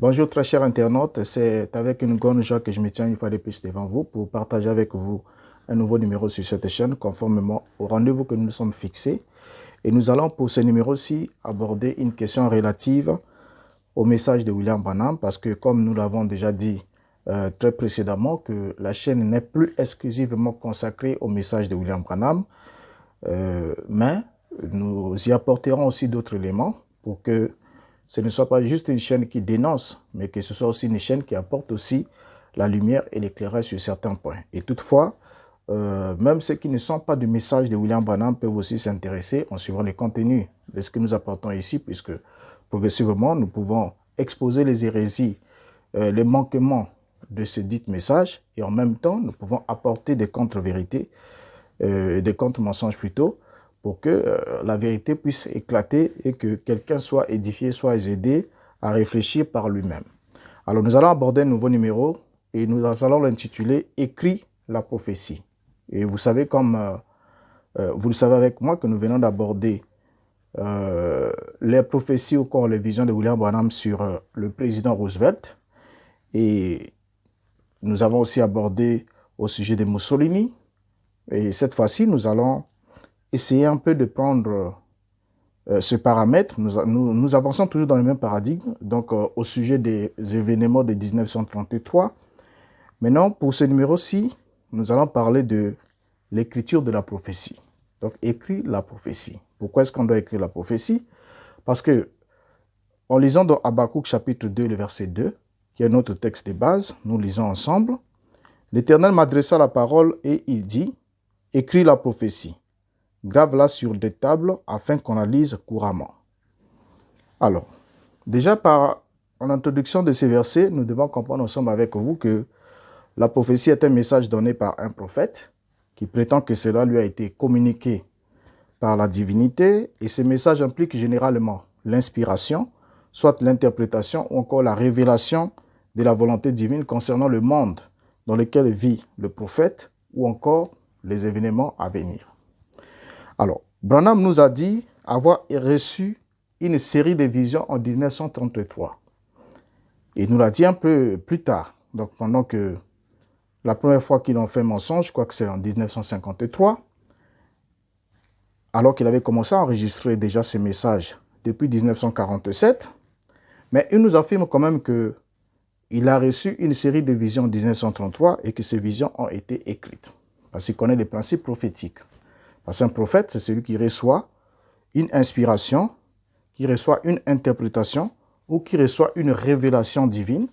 Bonjour très chers internautes, c'est avec une grande joie que je me tiens une fois de plus devant vous pour partager avec vous un nouveau numéro sur cette chaîne conformément au rendez-vous que nous nous sommes fixés. Et nous allons pour ce numéro-ci aborder une question relative au message de William Branham parce que comme nous l'avons déjà dit très précédemment que la chaîne n'est plus exclusivement consacrée au message de William Branham, mais nous y apporterons aussi d'autres éléments pour que ce ne soit pas juste une chaîne qui dénonce, mais que ce soit aussi une chaîne qui apporte aussi la lumière et l'éclairage sur certains points. Et toutefois, même ceux qui ne sont pas du message de William Branham peuvent aussi s'intéresser en suivant les contenus de ce que nous apportons ici, puisque progressivement, nous pouvons exposer les hérésies, les manquements de ce dit message, et en même temps, nous pouvons apporter des contre-vérités, des contre-mensonges plutôt, pour que la vérité puisse éclater et que quelqu'un soit édifié, soit aidé à réfléchir par lui-même. Alors nous allons aborder un nouveau numéro et nous allons l'intituler « Écrit la prophétie ». Et vous savez, comme vous le savez avec moi, que nous venons d'aborder les prophéties ou encore les visions de William Branham sur le président Roosevelt. Et nous avons aussi abordé au sujet de Mussolini. Et cette fois-ci, nous allons essayer un peu de prendre ce paramètre. Nous avançons toujours dans le même paradigme, donc au sujet des événements de 1933. Maintenant, pour ce numéro-ci, nous allons parler de l'écriture de la prophétie. Donc, écrit la prophétie. Pourquoi est-ce qu'on doit écrire la prophétie? Parce que, en lisant dans Habakkuk chapitre 2, le verset 2, qui est notre texte de base, nous lisons ensemble. L'Éternel m'adressa la parole et il dit, écris la prophétie. Grave-la sur des tables afin qu'on la lise couramment. Alors, déjà en introduction de ces versets, nous devons comprendre ensemble avec vous que la prophétie est un message donné par un prophète qui prétend que cela lui a été communiqué par la divinité et ce message implique généralement l'inspiration, soit l'interprétation ou encore la révélation de la volonté divine concernant le monde dans lequel vit le prophète ou encore les événements à venir. Alors, Branham nous a dit avoir reçu une série de visions en 1933. Il nous l'a dit un peu plus tard. Donc, pendant que la première fois qu'il en fait mention, je crois que c'est en 1953, alors qu'il avait commencé à enregistrer déjà ses messages depuis 1947. Mais il nous affirme quand même qu'il a reçu une série de visions en 1933 et que ces visions ont été écrites. Parce qu'il connaît les principes prophétiques. Parce qu'un prophète, c'est celui qui reçoit une inspiration, qui reçoit une interprétation ou qui reçoit une révélation divine.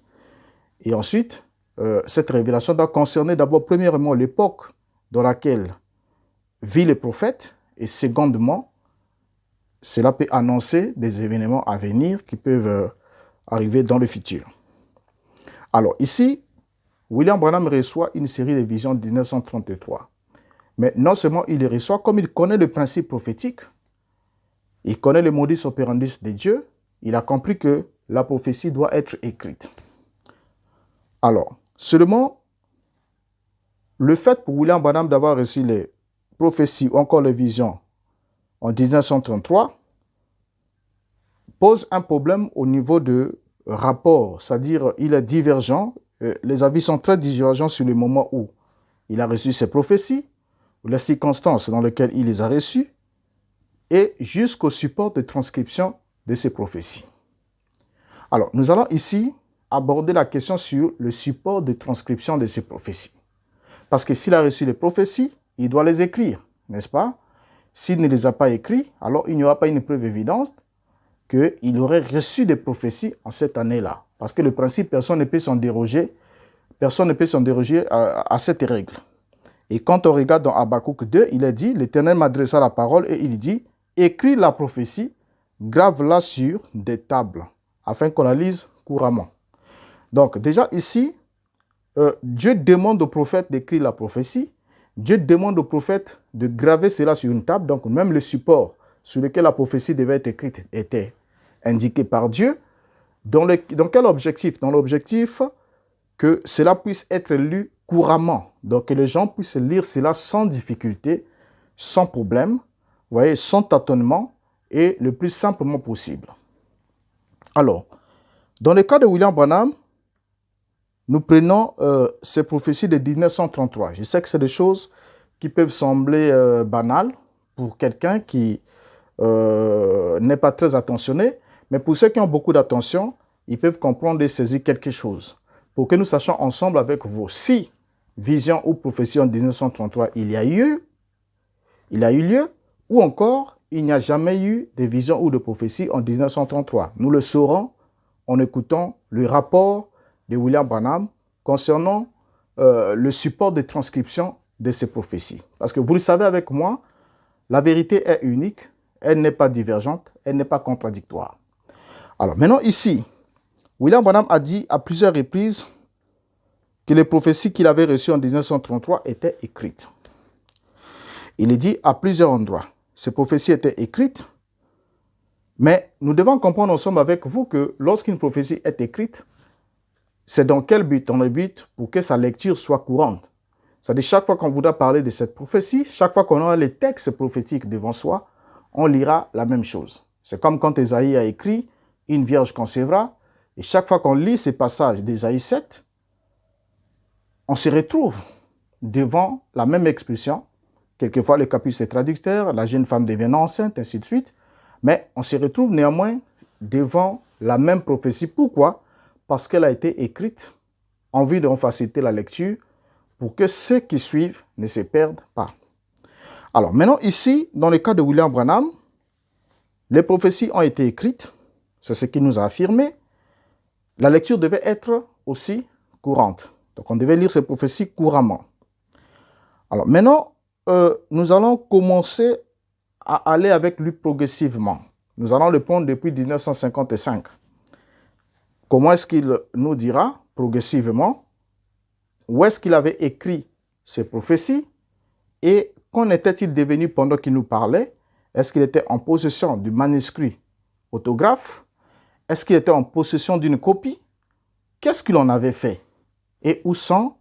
Et ensuite, cette révélation doit concerner d'abord, premièrement, l'époque dans laquelle vit le prophète et secondement, cela peut annoncer des événements à venir qui peuvent arriver dans le futur. Alors ici, William Branham reçoit une série de visions de 1933. Mais non seulement il les reçoit, comme il connaît le principe prophétique, il connaît le modus operandi de Dieu, il a compris que la prophétie doit être écrite. Alors, seulement, le fait pour William Branham d'avoir reçu les prophéties ou encore les visions en 1933 pose un problème au niveau de rapport, c'est-à-dire il est divergent, les avis sont très divergents sur le moment où il a reçu ces prophéties, les circonstances dans lesquelles il les a reçues et jusqu'au support de transcription de ces prophéties. Alors, nous allons ici aborder la question sur le support de transcription de ces prophéties. Parce que s'il a reçu les prophéties, il doit les écrire, n'est-ce pas? S'il ne les a pas écrites, alors il n'y aura pas une preuve évidente qu'il aurait reçu des prophéties en cette année-là. Parce que le principe, personne ne peut s'en déroger, à cette règle. Et quand on regarde dans Habakkuk 2, il est dit, l'Éternel m'adressa la parole et il dit, écris la prophétie, grave-la sur des tables, afin qu'on la lise couramment. Donc déjà ici, Dieu demande au prophète d'écrire la prophétie, Dieu demande au prophète de graver cela sur une table, donc même le support sur lequel la prophétie devait être écrite était indiqué par Dieu. Dans quel objectif? Dans l'objectif que cela puisse être lu couramment, donc que les gens puissent lire cela sans difficulté, sans problème, vous voyez, sans tâtonnement et le plus simplement possible. Alors, Dans le cas de William Branham, nous prenons ces prophéties de 1933. Je sais que c'est des choses qui peuvent sembler banales pour quelqu'un qui n'est pas très attentionné, mais pour ceux qui ont beaucoup d'attention, ils peuvent comprendre et saisir quelque chose. Pour que nous sachions ensemble avec vous si vision ou prophétie en 1933 il y a eu lieu, ou encore il n'y a jamais eu de vision ou de prophétie en 1933. Nous le saurons en écoutant le rapport de William Branham concernant le support de transcription de ces prophéties. Parce que vous le savez avec moi, la vérité est unique, elle n'est pas divergente, elle n'est pas contradictoire. Alors maintenant ici, William Branham a dit à plusieurs reprises que les prophéties qu'il avait reçues en 1933 étaient écrites. Il est dit à plusieurs endroits, ces prophéties étaient écrites, mais nous devons comprendre ensemble avec vous que lorsqu'une prophétie est écrite, c'est dans quel but? Dans le but pour que sa lecture soit courante. C'est-à-dire chaque fois qu'on voudra parler de cette prophétie, chaque fois qu'on aura les textes prophétiques devant soi, on lira la même chose. C'est comme quand Ésaïe a écrit « Une vierge concevra » et chaque fois qu'on lit ces passages d'Ésaïe 7, on se retrouve devant la même expression. Quelquefois, le capuce est traducteur, la jeune femme devient enceinte, ainsi de suite. Mais on se retrouve néanmoins devant la même prophétie. Pourquoi? Parce qu'elle a été écrite en vue de faciliter la lecture pour que ceux qui suivent ne se perdent pas. Alors maintenant ici, dans le cas de William Branham, les prophéties ont été écrites, c'est ce qu'il nous a affirmé. La lecture devait être aussi courante. Donc on devait lire ces prophéties couramment. Alors maintenant, nous allons commencer à aller avec lui progressivement. Nous allons le prendre depuis 1955. Comment est-ce qu'il nous dira progressivement où est-ce qu'il avait écrit ces prophéties et qu'en était-il devenu pendant qu'il nous parlait? Est-ce qu'il était en possession du manuscrit autographe? Est-ce qu'il était en possession d'une copie? Qu'est-ce qu'il en avait fait? Et où sont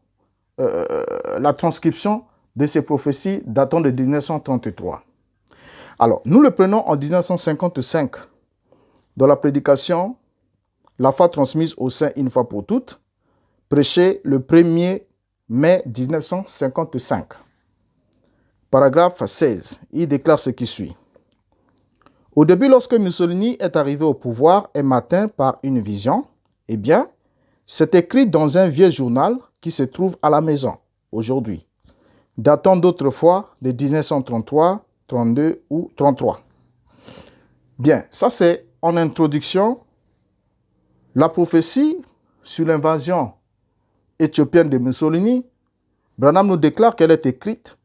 la transcription de ces prophéties datant de 1933? Alors, nous le prenons en 1955 dans la prédication « La foi transmise aux saints une fois pour toutes », prêchée le 1er mai 1955. Paragraphe 16, il déclare ce qui suit. Au début, lorsque Mussolini est arrivé au pouvoir un matin par une vision, eh bien, c'est écrit dans un vieux journal qui se trouve à la maison aujourd'hui, datant d'autrefois de 1933, 32 ou 33. Bien, ça c'est en introduction la prophétie sur l'invasion éthiopienne de Mussolini. Branham nous déclare qu'elle est écrite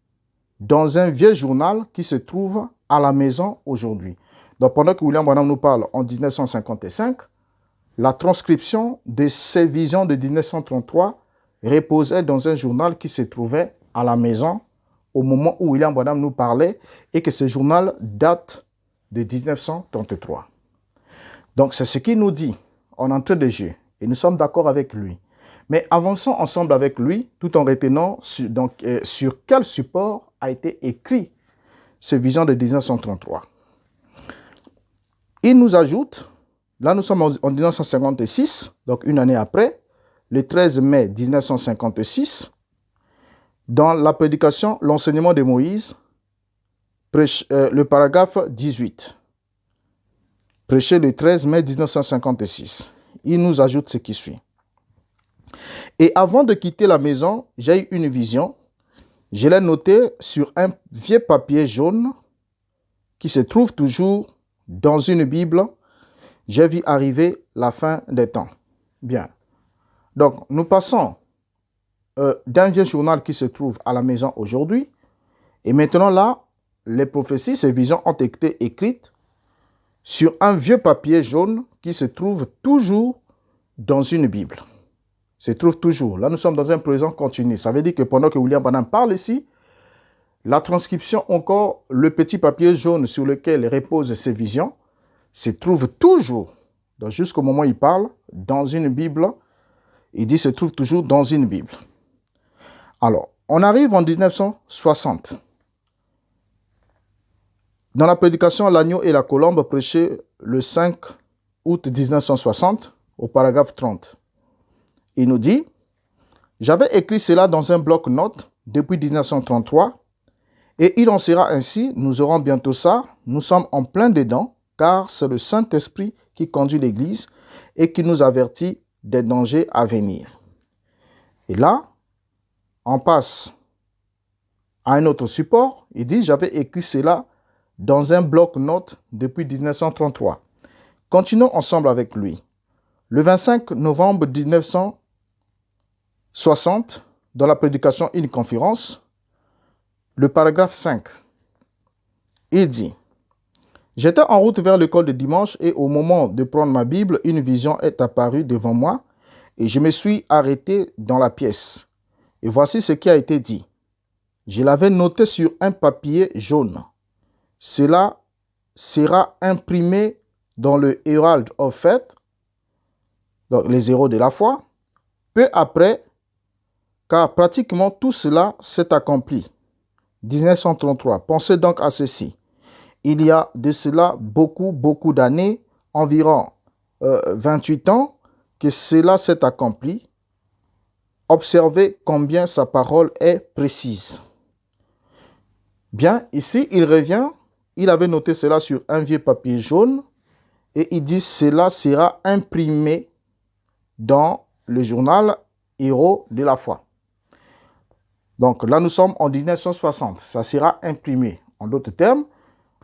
dans un vieux journal qui se trouve à la maison aujourd'hui. Donc pendant que William Branham nous parle en 1955, la transcription de ces visions de 1933 reposait dans un journal qui se trouvait à la maison au moment où William Branham nous parlait et que ce journal date de 1933. Donc c'est ce qu'il nous dit en entrée de jeu et nous sommes d'accord avec lui. Mais avançons ensemble avec lui tout en retenant sur quel support a été écrit ces visions de 1933. Il nous ajoute, là nous sommes en 1956, donc une année après, le 13 mai 1956, dans la prédication « L'enseignement de Moïse », le paragraphe 18, prêché le 13 mai 1956. Il nous ajoute ce qui suit. Et avant de quitter la maison, j'ai eu une vision. Je l'ai notée sur un vieux papier jaune qui se trouve toujours dans une Bible. J'ai vu arriver la fin des temps. Bien. Donc, nous passons d'un vieux journal qui se trouve à la maison aujourd'hui. Et maintenant, là, les prophéties, ces visions ont été écrites sur un vieux papier jaune qui se trouve toujours dans une Bible. Se trouve toujours. Là, nous sommes dans un présent continu. Ça veut dire que pendant que William Branham parle ici, la transcription, encore le petit papier jaune sur lequel repose ces visions, se trouve toujours, jusqu'au moment où il parle, dans une Bible. Il dit se trouve toujours dans une Bible. Alors, on arrive en 1960. Dans la prédication « L'agneau et la colombe » prêchée le 5 août 1960, au paragraphe 30. Il nous dit, « J'avais écrit cela dans un bloc-notes depuis 1933 et il en sera ainsi, nous aurons bientôt ça, nous sommes en plein dedans, car c'est le Saint-Esprit qui conduit l'Église et qui nous avertit des dangers à venir. » Et là, on passe à un autre support. Il dit, j'avais écrit cela dans un bloc-notes depuis 1933. Continuons ensemble avec lui. Le 25 novembre 1960, dans la prédication Une conférence, le paragraphe 5, il dit, « J'étais en route vers l'école de dimanche et au moment de prendre ma Bible, une vision est apparue devant moi et je me suis arrêté dans la pièce. Et voici ce qui a été dit. Je l'avais noté sur un papier jaune. Cela sera imprimé dans le Herald of Faith, donc les héros de la foi, peu après, car pratiquement tout cela s'est accompli. 1933. Pensez donc à ceci. Il y a de cela beaucoup d'années, environ 28 ans, que cela s'est accompli. Observez combien sa parole est précise. Bien, ici, il revient. Il avait noté cela sur un vieux papier jaune et il dit cela sera imprimé dans le journal Héros de la foi. Donc là, nous sommes en 1960. Ça sera imprimé. En d'autres termes,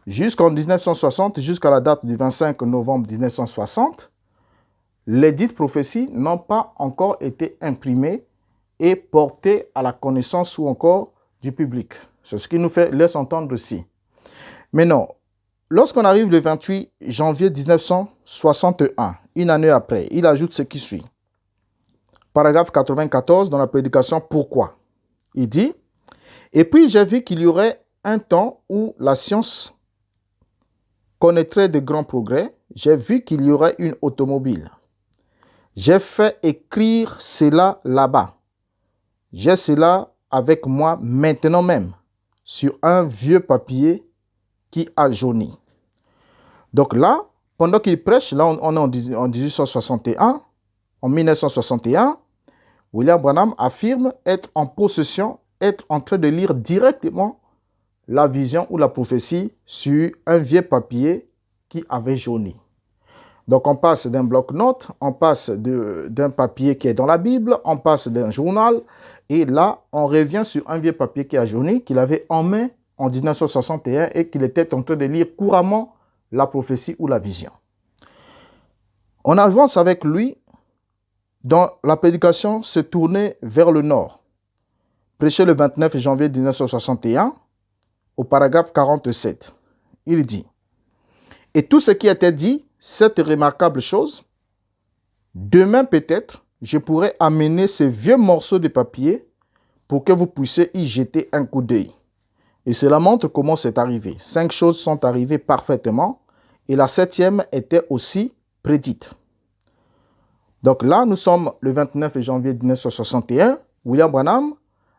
jusqu'en 1960, jusqu'à la date du 25 novembre 1960, les dites prophéties n'ont pas encore été imprimées et portées à la connaissance ou encore du public. C'est ce qui nous laisse entendre ici. Maintenant, lorsqu'on arrive le 28 janvier 1961, une année après, il ajoute ce qui suit. Paragraphe 94 dans la prédication « Pourquoi ?» Il dit, « Et puis j'ai vu qu'il y aurait un temps où la science connaîtrait de grands progrès. J'ai vu qu'il y aurait une automobile. J'ai fait écrire cela là-bas. J'ai cela avec moi maintenant même, sur un vieux papier qui a jauni. » Donc là, pendant qu'il prêche, là on est en 1861, en 1961, William Branham affirme être en possession, être en train de lire directement la vision ou la prophétie sur un vieux papier qui avait jauni. Donc on passe d'un bloc-notes, on passe d'un papier qui est dans la Bible, on passe d'un journal, et là on revient sur un vieux papier qui a jauni, qu'il avait en main en 1961 et qu'il était en train de lire couramment la prophétie ou la vision. On avance avec lui dans la prédication se tournait vers le nord. Prêché le 29 janvier 1961, au paragraphe 47. Il dit, « Et tout ce qui était dit, cette remarquable chose, demain peut-être, je pourrai amener ces vieux morceaux de papier pour que vous puissiez y jeter un coup d'œil. » Et cela montre comment c'est arrivé. 5 choses sont arrivées parfaitement et la 7e était aussi prédite. Donc là, nous sommes le 29 janvier 1961. William Branham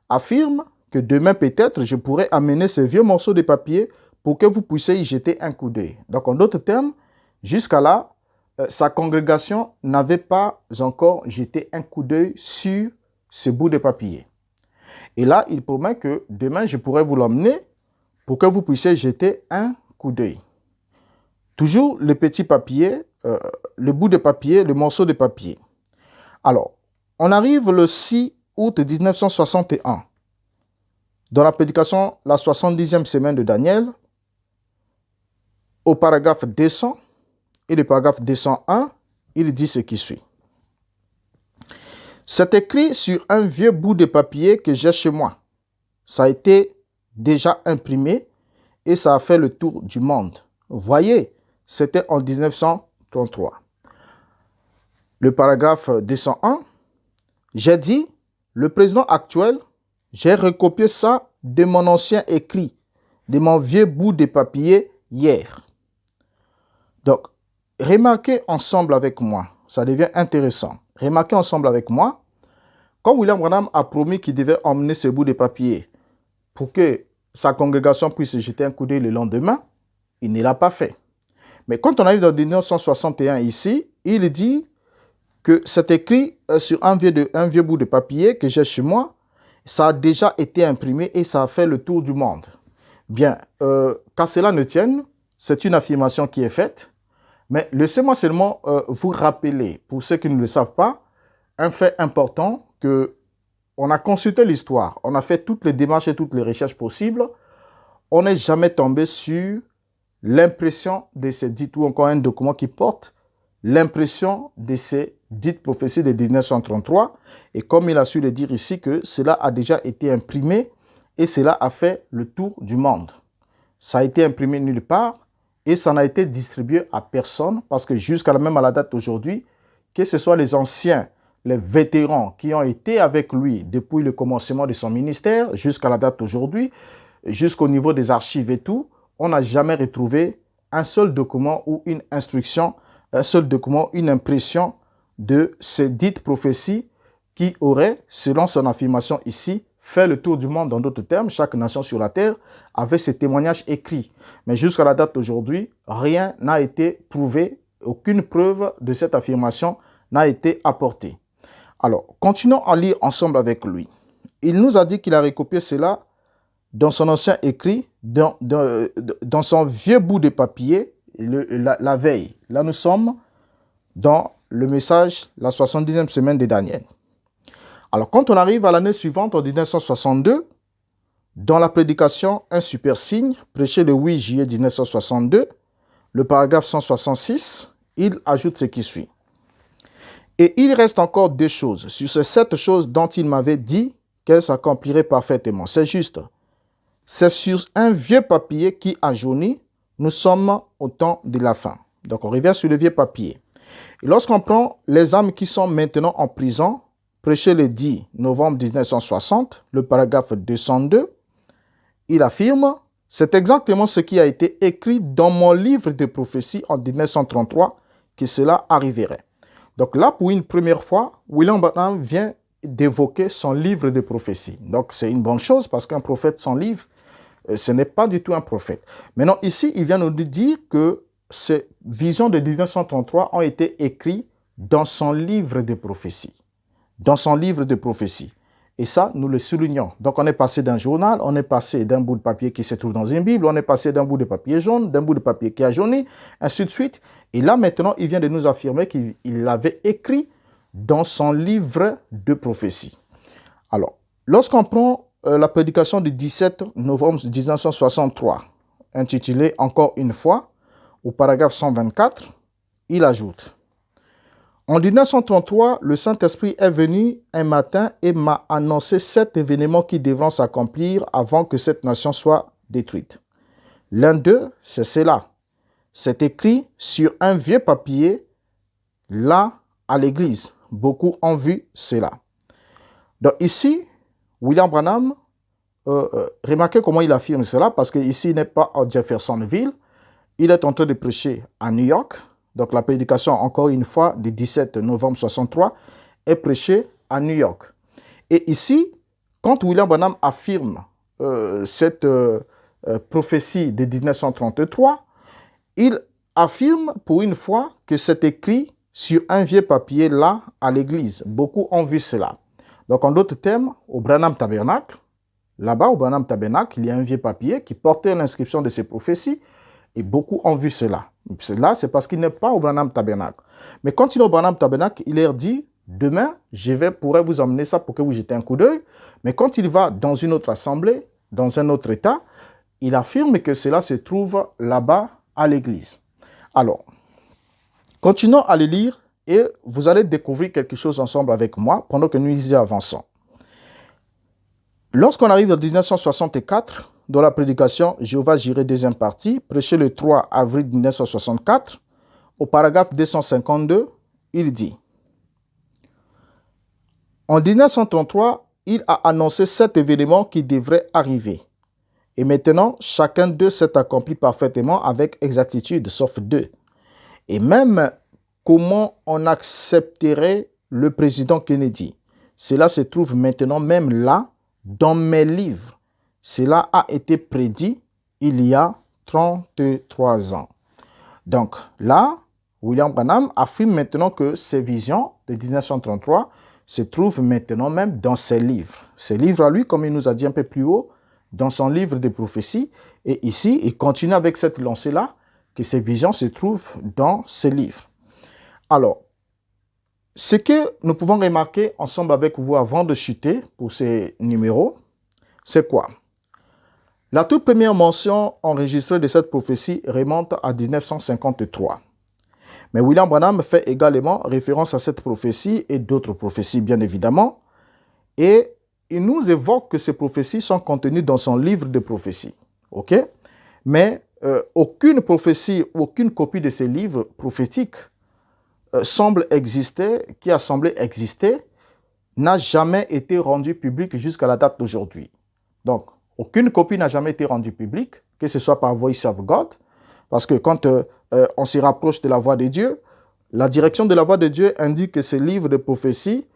affirme que demain peut-être, je pourrai amener ces vieux morceaux de papier pour que vous puissiez y jeter un coup d'œil. Donc en d'autres termes, jusqu'à là, sa congrégation n'avait pas encore jeté un coup d'œil sur ce bout de papier. Et là, il promet que demain, je pourrai vous l'emmener pour que vous puissiez jeter un coup d'œil. Toujours le petit papier, le bout de papier, le morceau de papier. Alors, on arrive le 6 août 1961. Dans la prédication, la 70e semaine de Daniel, au paragraphe 200 et le paragraphe 201, il dit ce qui suit. C'est écrit sur un vieux bout de papier que j'ai chez moi. Ça a été déjà imprimé et ça a fait le tour du monde. Voyez, c'était en 1933. Le paragraphe 201, j'ai dit, le président actuel, j'ai recopié ça de mon ancien écrit, de mon vieux bout de papier hier. Donc, remarquez ensemble avec moi, ça devient intéressant. Remarquez ensemble avec moi, quand William Branham a promis qu'il devait emmener ce bout de papier pour que sa congrégation puisse jeter un coup d'œil le lendemain, il ne l'a pas fait. Mais quand on arrive dans 1961 ici, il dit que c'est écrit sur un vieux bout de papier que j'ai chez moi. Ça a déjà été imprimé et ça a fait le tour du monde. Bien, qu'à cela ne tienne, c'est une affirmation qui est faite. Mais laissez-moi seulement vous rappeler, pour ceux qui ne le savent pas, un fait important que on a consulté l'histoire, on a fait toutes les démarches et toutes les recherches possibles. On n'est jamais tombé sur l'impression de ces dites, ou encore un document qui porte l'impression de ces dites prophéties de 1933. Et comme il a su le dire ici, que cela a déjà été imprimé et cela a fait le tour du monde. Ça a été imprimé nulle part et ça n'a été distribué à personne parce que jusqu'à même à la date d'aujourd'hui, que ce soit les anciens, les vétérans qui ont été avec lui depuis le commencement de son ministère jusqu'à la date d'aujourd'hui, jusqu'au niveau des archives et tout, on n'a jamais retrouvé un seul document ou une instruction, un seul document, une impression de ces dites prophéties qui auraient, selon son affirmation ici, fait le tour du monde. En d'autres termes, chaque nation sur la terre avait ces témoignages écrits. Mais jusqu'à la date d'aujourd'hui, rien n'a été prouvé, aucune preuve de cette affirmation n'a été apportée. Alors, continuons à lire ensemble avec lui. Il nous a dit qu'il a recopié cela dans son ancien écrit, dans son vieux bout de papier, la veille. Là, nous sommes dans le message, la 70e semaine de Daniel. Alors, quand on arrive à l'année suivante, en 1962, dans la prédication Un super signe, prêchée le 8 juillet 1962, le paragraphe 166, il ajoute ce qui suit. Et il reste encore 2 choses sur ces 7 choses dont il m'avait dit qu'elles s'accompliraient parfaitement. C'est juste. C'est sur un vieux papier qui a jauni, nous sommes au temps de la fin. Donc, on revient sur le vieux papier. Et lorsqu'on prend les âmes qui sont maintenant en prison, prêché le 10 novembre 1960, le paragraphe 202, il affirme « C'est exactement ce qui a été écrit dans mon livre de prophétie en 1933 que cela arriverait. » Donc là, pour une première fois, William Branham vient d'évoquer son livre de prophétie. Donc c'est une bonne chose parce qu'un prophète sans livre, ce n'est pas du tout un prophète. Maintenant, ici, il vient nous dire que ces visions de 1933 ont été écrites dans son livre de prophétie. Dans son livre de prophétie. Et ça, nous le soulignons. Donc, on est passé d'un journal, on est passé d'un bout de papier qui se trouve dans une Bible, on est passé d'un bout de papier jaune, d'un bout de papier qui a jauni, ainsi de suite. Et là, maintenant, il vient de nous affirmer qu'il l'avait écrit dans son livre de prophétie. Alors, lorsqu'on prend la prédication du 17 novembre 1963, intitulée « Encore une fois », au paragraphe 124, il ajoute « En 1933, le Saint-Esprit est venu un matin et m'a annoncé 7 événements qui devront s'accomplir avant que cette nation soit détruite. L'un d'eux, c'est cela. C'est écrit sur un vieux papier, là, à l'église. Beaucoup ont vu cela. » Donc ici, William Branham, remarquez comment il affirme cela, parce qu'ici, il n'est pas à Jeffersonville, il est en train de prêcher à New York. Donc la prédication, encore une fois, du 17 novembre 1963, est prêchée à New York. Et ici, quand William Branham affirme cette prophétie de 1933, il affirme pour une fois que c'est écrit sur un vieux papier là à l'église. Beaucoup ont vu cela. Donc en d'autres termes, au Branham Tabernacle, là-bas au Branham Tabernacle, il y a un vieux papier qui portait l'inscription de ces prophéties et beaucoup ont vu cela. Cela, c'est parce qu'il n'est pas au Branham Tabernacle. Mais quand il est au Branham Tabernacle, il leur dit « Demain, pourrais vous emmener ça pour que vous jetez un coup d'œil. » Mais quand il va dans une autre assemblée, dans un autre état, il affirme que cela se trouve là-bas à l'église. Alors, continuons à le lire et vous allez découvrir quelque chose ensemble avec moi pendant que nous y avançons. Lorsqu'on arrive en 1964, dans la prédication Jéhovah Jireh deuxième partie, prêchée le 3 avril 1964, au paragraphe 252, il dit « En 1933, il a annoncé 7 événements qui devraient arriver. Et maintenant, chacun d'eux s'est accompli parfaitement avec exactitude, sauf 2. Et même comment on accepterait le président Kennedy. Cela se trouve maintenant même là, dans mes livres. Cela a été prédit il y a 33 ans. » Donc là, William Branham affirme maintenant que ces visions de 1933 se trouvent maintenant même dans ses livres. Ses livres à lui, comme il nous a dit un peu plus haut, dans son livre de prophéties. Et ici, il continue avec cette lancée-là, que ces visions se trouvent dans ses livres. Alors, ce que nous pouvons remarquer ensemble avec vous avant de chuter pour ces numéros, c'est quoi? La toute première mention enregistrée de cette prophétie remonte à 1953. Mais William Branham fait également référence à cette prophétie et d'autres prophéties, bien évidemment. Et il nous évoque que ces prophéties sont contenues dans son livre de prophéties. OK? Mais aucune prophétie, aucune copie de ces livres prophétiques semble exister, qui a semblé exister, n'a jamais été rendue publique jusqu'à la date d'aujourd'hui. Donc, aucune copie n'a jamais été rendue publique, que ce soit par Voice of God, parce que quand on se rapproche de la voix de Dieu, la direction de la voix de Dieu indique que ce livre de prophétie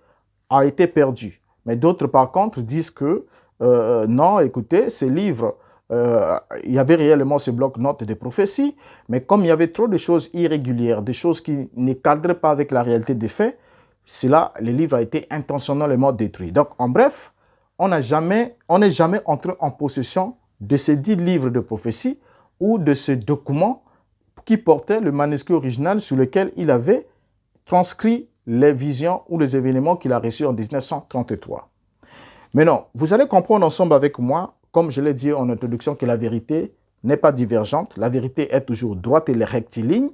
a été perdu. Mais d'autres, par contre, disent que non, écoutez, ces livres, il y avait réellement ce bloc-notes de prophétie, mais comme il y avait trop de choses irrégulières, des choses qui ne cadraient pas avec la réalité des faits, cela, le livre a été intentionnellement détruit. Donc, en bref, on n'est jamais entré en possession de ces 10 livres de prophétie ou de ce document qui portait le manuscrit original sur lequel il avait transcrit les visions ou les événements qu'il a reçus en 1933. Maintenant, vous allez comprendre ensemble avec moi, comme je l'ai dit en introduction, que la vérité n'est pas divergente. La vérité est toujours droite et rectiligne.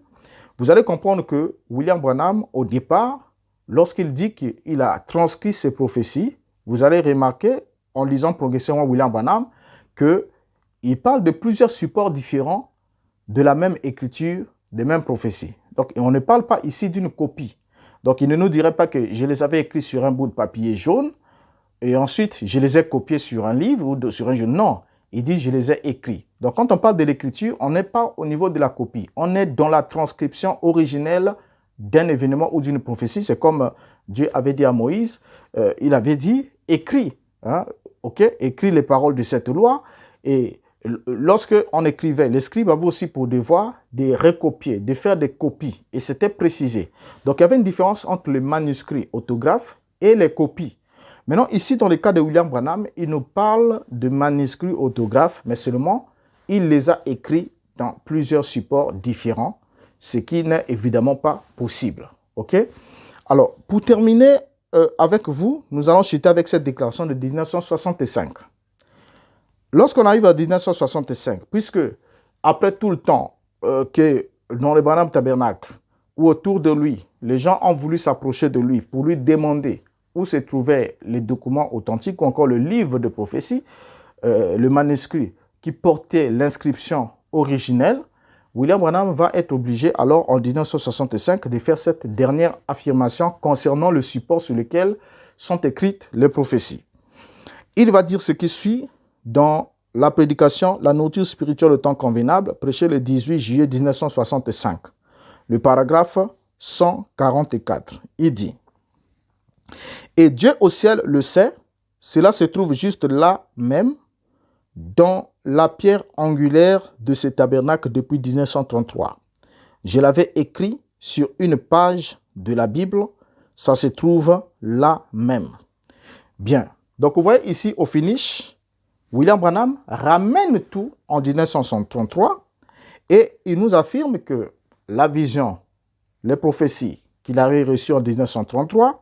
Vous allez comprendre que William Branham, au départ, lorsqu'il dit qu'il a transcrit ses prophéties, vous allez remarquer, en lisant progressivement William Branham, qu'il parle de plusieurs supports différents de la même écriture, des mêmes prophéties. Donc, on ne parle pas ici d'une copie. Donc, il ne nous dirait pas que je les avais écrits sur un bout de papier jaune et ensuite, je les ai copiés sur un livre ou sur un journal. Non, il dit je les ai écrits. Donc, quand on parle de l'écriture, on n'est pas au niveau de la copie. On est dans la transcription originelle d'un événement ou d'une prophétie. C'est comme Dieu avait dit à Moïse, il avait dit écris, hein, okay, écris les paroles de cette loi. Et lorsque on écrivait, les scribes avaient aussi pour devoir de recopier, de faire des copies. Et c'était précisé. Donc, il y avait une différence entre les manuscrits autographes et les copies. Maintenant, ici, dans le cas de William Branham, il nous parle de manuscrits autographes, mais seulement, il les a écrits dans plusieurs supports différents, ce qui n'est évidemment pas possible. OK? Alors, pour terminer avec vous, nous allons chuter avec cette déclaration de 1965. Lorsqu'on arrive à 1965, puisque après tout le temps que dans le Branham Tabernacle ou autour de lui, les gens ont voulu s'approcher de lui pour lui demander où se trouvaient les documents authentiques ou encore le livre de prophétie, le manuscrit qui portait l'inscription originelle, William Branham va être obligé alors en 1965 de faire cette dernière affirmation concernant le support sur lequel sont écrites les prophéties. Il va dire ce qui suit dans la prédication « La nourriture spirituelle au temps convenable » prêchée le 18 juillet 1965. Le paragraphe 144, il dit « Et Dieu au ciel le sait, cela se trouve juste là même, dans la pierre angulaire de ce tabernacle depuis 1933. Je l'avais écrit sur une page de la Bible, ça se trouve là même. » Bien, donc vous voyez ici au finish, William Branham ramène tout en 1933 et il nous affirme que la vision, les prophéties qu'il avait reçues en 1933,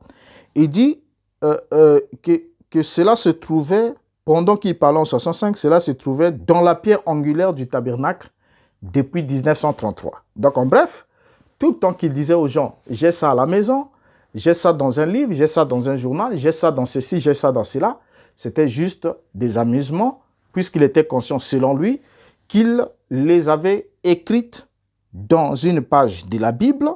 il dit que cela se trouvait, pendant qu'il parlait en 65, cela se trouvait dans la pierre angulaire du tabernacle depuis 1933. Donc en bref, tout le temps qu'il disait aux gens, j'ai ça à la maison, j'ai ça dans un livre, j'ai ça dans un journal, j'ai ça dans ceci, j'ai ça dans cela, c'était juste des amusements, puisqu'il était conscient, selon lui, qu'il les avait écrites dans une page de la Bible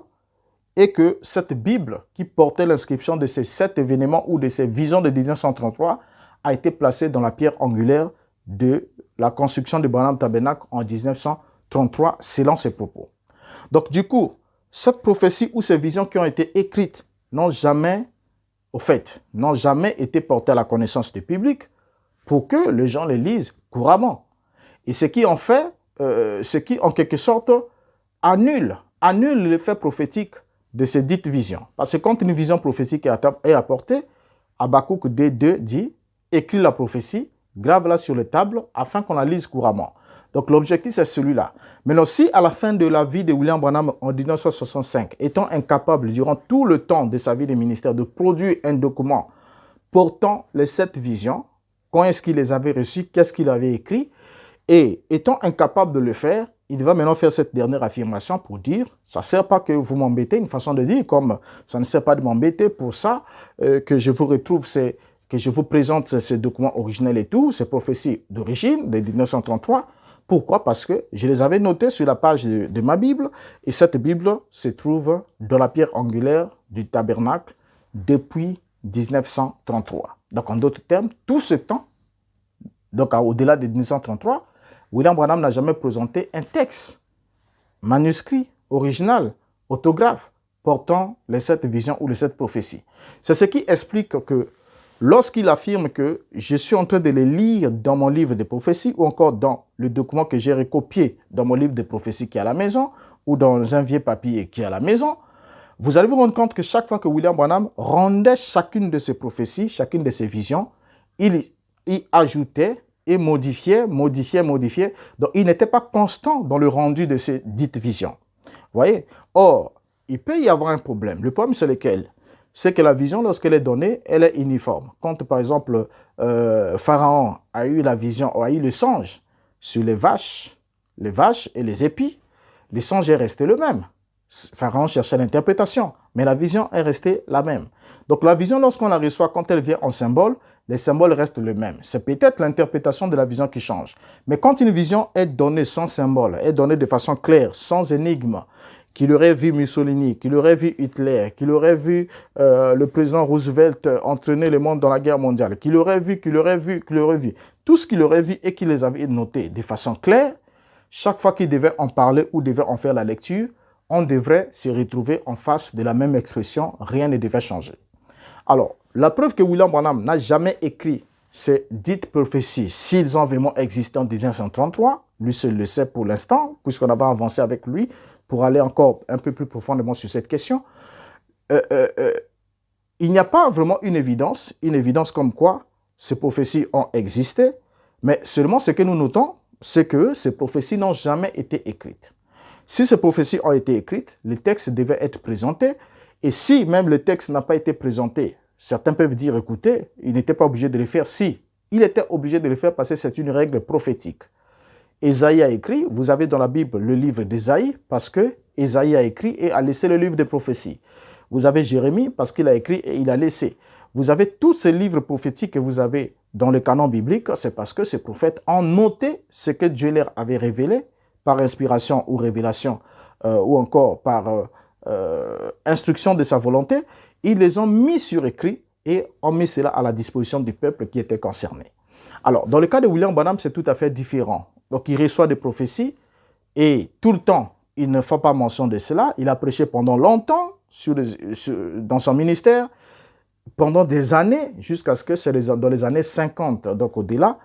et que cette Bible qui portait l'inscription de ces 7 événements ou de ces visions de 1933 a été placée dans la pierre angulaire de la construction du Branham Tabernacle en 1933, selon ses propos. Donc du coup, cette prophétie ou ces visions qui ont été écrites n'ont jamais été portées à la connaissance du public pour que les gens les lisent couramment. Et ce qui en quelque sorte annule annule l'effet prophétique de ces dites visions. Parce que quand une vision prophétique est apportée, Habakkuk 2 dit, écris la prophétie, grave-la sur les tables afin qu'on la lise couramment. Donc l'objectif, c'est celui-là. Maintenant, si à la fin de la vie de William Branham en 1965, étant incapable durant tout le temps de sa vie de ministère de produire un document portant les 7 visions, quand est-ce qu'il les avait reçues, qu'est-ce qu'il avait écrit, et étant incapable de le faire, il va maintenant faire cette dernière affirmation pour dire, ça ne sert pas que vous m'embêtez, une façon de dire, comme ça ne sert pas de m'embêter pour ça, que je vous retrouve, que je vous présente ces documents originels et tout, ces prophéties d'origine de 1933. Pourquoi? Parce que je les avais notés sur la page de ma Bible, et cette Bible se trouve dans la pierre angulaire du tabernacle depuis 1933. Donc en d'autres termes, tout ce temps, donc au-delà de 1933, William Branham n'a jamais présenté un texte, manuscrit, original, autographe, portant les 7 visions ou les 7 prophéties. C'est ce qui explique que lorsqu'il affirme que je suis en train de les lire dans mon livre de prophéties ou encore dans le document que j'ai recopié dans mon livre de prophéties qui est à la maison ou dans un vieux papier qui est à la maison, vous allez vous rendre compte que chaque fois que William Branham rendait chacune de ces prophéties, chacune de ces visions, il y ajoutait et modifiait. Donc, il n'était pas constant dans le rendu de ces dites visions. Vous voyez? Or, il peut y avoir un problème. Le problème, c'est lequel? C'est que la vision, lorsqu'elle est donnée, elle est uniforme. Quand, par exemple, Pharaon a eu la vision, a eu le songe sur les vaches et les épis, le songe est resté le même. Pharaon cherchait l'interprétation, mais la vision est restée la même. Donc la vision, lorsqu'on la reçoit, quand elle vient en symbole, les symboles restent les mêmes. C'est peut-être l'interprétation de la vision qui change. Mais quand une vision est donnée sans symbole, est donnée de façon claire, sans énigme, qu'il aurait vu Mussolini, qu'il aurait vu Hitler, qu'il aurait vu le président Roosevelt entraîner le monde dans la guerre mondiale, qu'il aurait vu, tout ce qu'il aurait vu et qu'il les avait notés de façon claire, chaque fois qu'il devait en parler ou devait en faire la lecture, on devrait se retrouver en face de la même expression, rien ne devait changer. Alors, la preuve que William Branham n'a jamais écrit ces dites prophéties, s'ils ont vraiment existé en 1933, lui seul le sait pour l'instant, puisqu'on avait avancé avec lui pour aller encore un peu plus profondément sur cette question, il n'y a pas vraiment une évidence comme quoi ces prophéties ont existé, mais seulement ce que nous notons, c'est que ces prophéties n'ont jamais été écrites. Si ces prophéties ont été écrites, le texte devait être présenté. Et si même le texte n'a pas été présenté, certains peuvent dire, écoutez, il n'était pas obligé de le faire. Si, il était obligé de le faire parce que c'est une règle prophétique. Ésaïe a écrit, vous avez dans la Bible le livre d'Ésaïe, parce que Ésaïe a écrit et a laissé le livre des prophéties. Vous avez Jérémie, parce qu'il a écrit et il a laissé. Vous avez tous ces livres prophétiques que vous avez dans le canon biblique, c'est parce que ces prophètes ont noté ce que Dieu leur avait révélé, par inspiration ou révélation, ou encore par instruction de sa volonté, ils les ont mis sur écrit et ont mis cela à la disposition du peuple qui était concerné. Alors, dans le cas de William Branham, c'est tout à fait différent. Donc, il reçoit des prophéties et tout le temps, il ne fait pas mention de cela. Il a prêché pendant longtemps dans son ministère, pendant des années, jusqu'à ce que c'est dans les années 50, donc au-delà,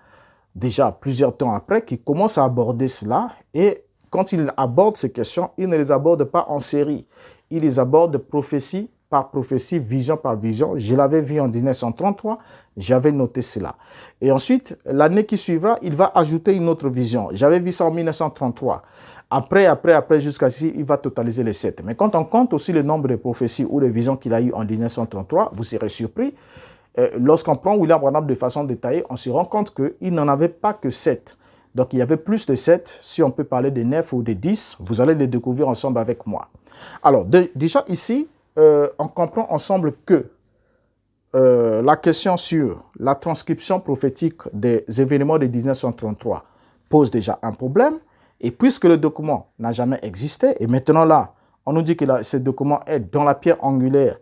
déjà plusieurs temps après, qu'il commence à aborder cela. Et quand il aborde ces questions, il ne les aborde pas en série. Il les aborde prophétie par prophétie, vision par vision. Je l'avais vu en 1933, j'avais noté cela. Et ensuite, l'année qui suivra, il va ajouter une autre vision. J'avais vu ça en 1933. Après, jusqu'à ici, il va totaliser les 7. Mais quand on compte aussi le nombre de prophéties ou de visions qu'il a eues en 1933, vous serez surpris. Lorsqu'on prend William Branham de façon détaillée, on se rend compte qu'il n'en avait pas que 7. Donc, il y avait plus de 7. Si on peut parler de 9 ou de 10, vous allez les découvrir ensemble avec moi. Alors, déjà ici, on comprend ensemble que la question sur la transcription prophétique des événements de 1933 pose déjà un problème. Et puisque le document n'a jamais existé, et maintenant là, on nous dit que ce document est dans la pierre angulaire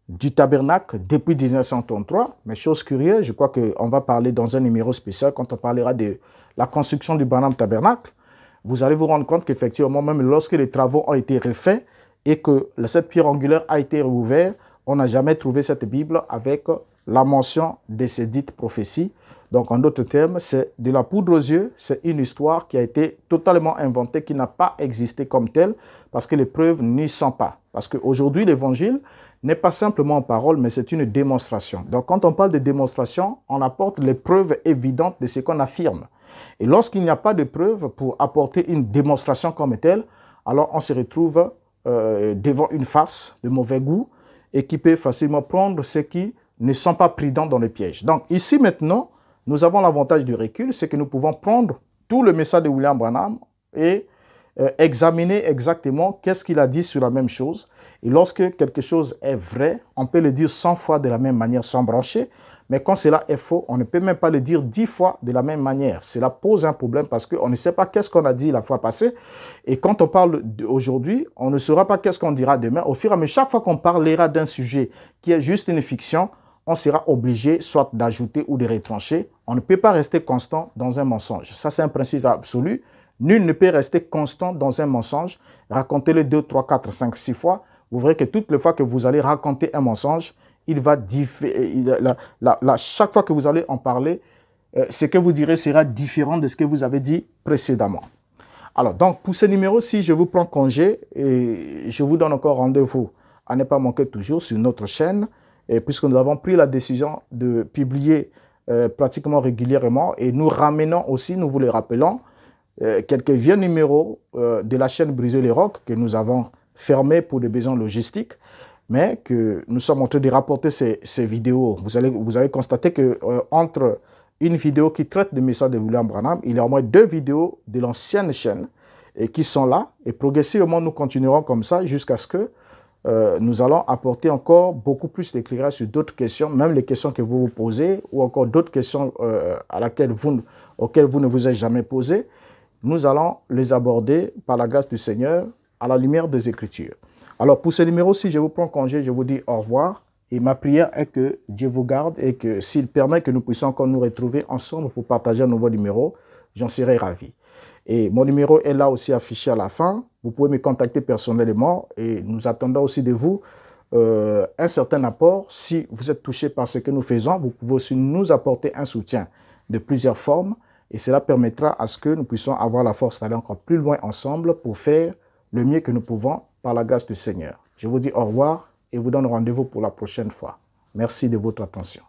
du tabernacle depuis 1933. Mais chose curieuse, je crois qu'on va parler dans un numéro spécial quand on parlera de la construction du Branham Tabernacle. Vous allez vous rendre compte qu'effectivement, même lorsque les travaux ont été refaits et que cette pierre angulaire a été rouverte, on n'a jamais trouvé cette Bible avec la mention de ces dites prophéties. Donc, en d'autres termes, c'est de la poudre aux yeux, c'est une histoire qui a été totalement inventée, qui n'a pas existé comme telle, parce que les preuves n'y sont pas. Parce qu'aujourd'hui, l'évangile n'est pas simplement en parole, mais c'est une démonstration. Donc, quand on parle de démonstration, on apporte les preuves évidentes de ce qu'on affirme. Et lorsqu'il n'y a pas de preuves pour apporter une démonstration comme telle, alors on se retrouve devant une farce de mauvais goût et qui peut facilement prendre ceux qui ne sont pas prudents dans le piège. Donc, ici maintenant, nous avons l'avantage du recul, c'est que nous pouvons prendre tout le message de William Branham et examiner exactement qu'est-ce qu'il a dit sur la même chose. Et lorsque quelque chose est vrai, on peut le dire 100 fois de la même manière sans brancher, mais quand cela est faux, on ne peut même pas le dire 10 fois de la même manière. Cela pose un problème parce qu'on ne sait pas qu'est-ce qu'on a dit la fois passée. Et quand on parle aujourd'hui, on ne saura pas qu'est-ce qu'on dira demain. Au fur et à mesure, chaque fois qu'on parlera d'un sujet qui est juste une fiction, on sera obligé soit d'ajouter ou de retrancher. On ne peut pas rester constant dans un mensonge. Ça, c'est un principe absolu. Nul ne peut rester constant dans un mensonge. Racontez-le 2, 3, 4, 5, 6 fois. Vous verrez que toutes les fois que vous allez raconter un mensonge, chaque fois que vous allez en parler, ce que vous direz sera différent de ce que vous avez dit précédemment. Alors, donc, pour ce numéro-ci, je vous prends congé et je vous donne encore rendez-vous à ne pas manquer toujours sur notre chaîne. Et puisque nous avons pris la décision de publier pratiquement régulièrement et nous ramenons aussi, nous vous le rappelons, quelques vieux numéros de la chaîne Briser les Rocs que nous avons fermés pour des besoins logistiques, mais que nous sommes en train de rapporter ces vidéos. Vous allez constater que entre une vidéo qui traite du message de William Branham, il y a au moins 2 vidéos de l'ancienne chaîne et qui sont là. Et progressivement, nous continuerons comme ça jusqu'à ce que nous allons apporter encore beaucoup plus d'éclairage sur d'autres questions, même les questions que vous vous posez ou encore d'autres questions auxquelles vous ne vous êtes jamais posé. Nous allons les aborder par la grâce du Seigneur à la lumière des Écritures. Alors pour ce numéro-ci, je vous prends congé, je vous dis au revoir. Et ma prière est que Dieu vous garde et que s'il permet que nous puissions encore nous retrouver ensemble pour partager un nouveau numéro, j'en serai ravi. Et mon numéro est là aussi affiché à la fin. Vous pouvez me contacter personnellement et nous attendons aussi de vous un certain apport. Si vous êtes touché par ce que nous faisons, vous pouvez aussi nous apporter un soutien de plusieurs formes et cela permettra à ce que nous puissions avoir la force d'aller encore plus loin ensemble pour faire le mieux que nous pouvons par la grâce du Seigneur. Je vous dis au revoir et vous donne rendez-vous pour la prochaine fois. Merci de votre attention.